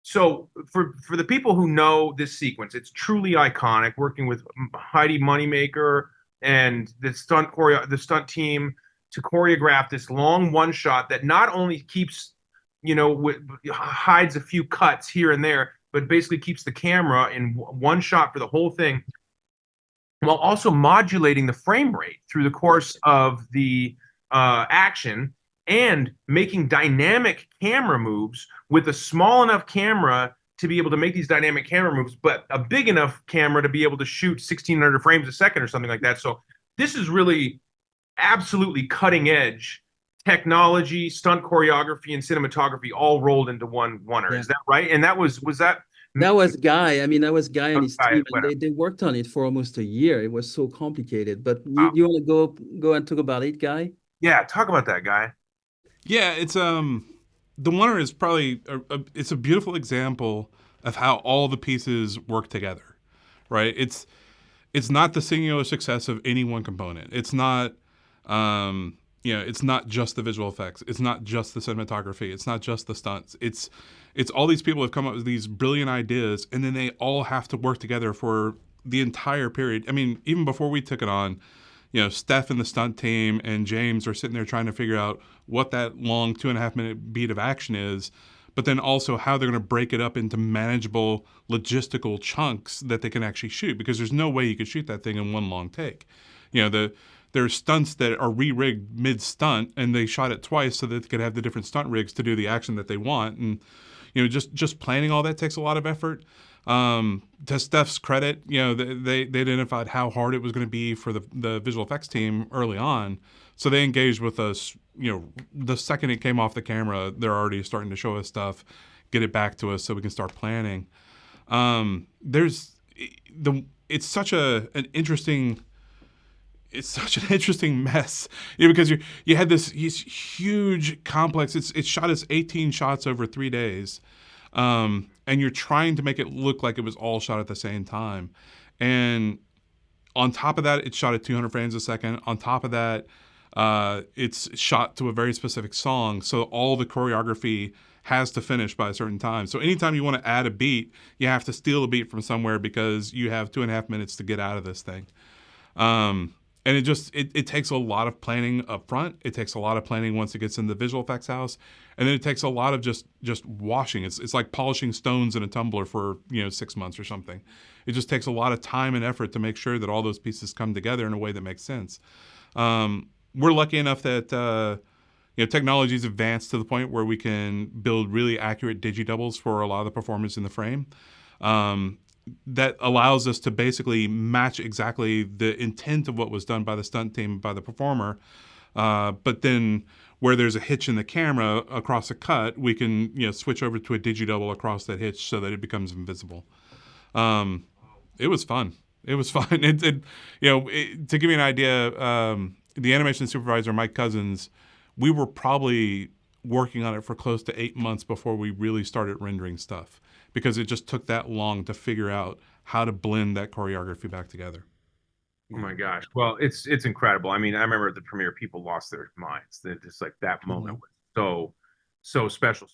So for the people who know this sequence, it's truly iconic. Working with Heidi Moneymaker and the stunt team to choreograph this long one shot that not only keeps, hides a few cuts here and there, but basically keeps the camera in one shot for the whole thing, while also modulating the frame rate through the course of the action and making dynamic camera moves with a small enough camera to be able to make these dynamic camera moves, but a big enough camera to be able to shoot 1600 frames a second or something like that. So this is really absolutely cutting edge technology, stunt choreography, and cinematography all rolled into one oneer. Yeah. Is that right? And was that That was Guy. I mean, that was Guy and his team, and whatever. they worked on it for almost a year. It was so complicated. But Wow. you want to go and talk about it, Guy? Yeah, talk about that guy. Yeah, it's the Wonder is probably it's a beautiful example of how all the pieces work together, right? It's not the singular success of any one component. It's not it's not just the visual effects. It's not just the cinematography. It's not just the stunts. It's all these people have come up with these brilliant ideas, and then they all have to work together for the entire period. I mean, even before we took it on, Steph and the stunt team and James are sitting there trying to figure out what that long 2.5 minute beat of action is, but then also how they're going to break it up into manageable logistical chunks that they can actually shoot, because there's no way you could shoot that thing in one long take. There's stunts that are re-rigged mid-stunt, and they shot it twice so that they could have the different stunt rigs to do the action that they want. And just planning all that takes a lot of effort. To Steph's credit, they identified how hard it was going to be for the visual effects team early on, so they engaged with us. The second it came off the camera, they're already starting to show us stuff, get it back to us so we can start planning. There's the it's such an interesting. It's such an interesting mess, because you had this huge complex. It's shot as 18 shots over 3 days, and you're trying to make it look like it was all shot at the same time. And on top of that, it's shot at 200 frames a second. On top of that, it's shot to a very specific song, so all the choreography has to finish by a certain time. So anytime you want to add a beat, you have to steal a beat from somewhere, because you have 2.5 minutes to get out of this thing. And it takes a lot of planning up front. It takes a lot of planning once it gets in the visual effects house, and then it takes a lot of just washing. It's like polishing stones in a tumbler for 6 months or something. It just takes a lot of time and effort to make sure that all those pieces come together in a way that makes sense. We're lucky enough that technology's advanced to the point where we can build really accurate digi-doubles for a lot of the performance in the frame. That allows us to basically match exactly the intent of what was done by the stunt team, by the performer. But then where there's a hitch in the camera across a cut, we can switch over to a digi-double across that hitch so that it becomes invisible. It was fun. It was fun. To give you an idea, the animation supervisor, Mike Cousins, we were probably working on it for close to 8 months before we really started rendering stuff, because it just took that long to figure out how to blend that choreography back together. Oh my gosh. Well, it's incredible. I mean, I remember at the premiere, people lost their minds. That just like that moment was so special.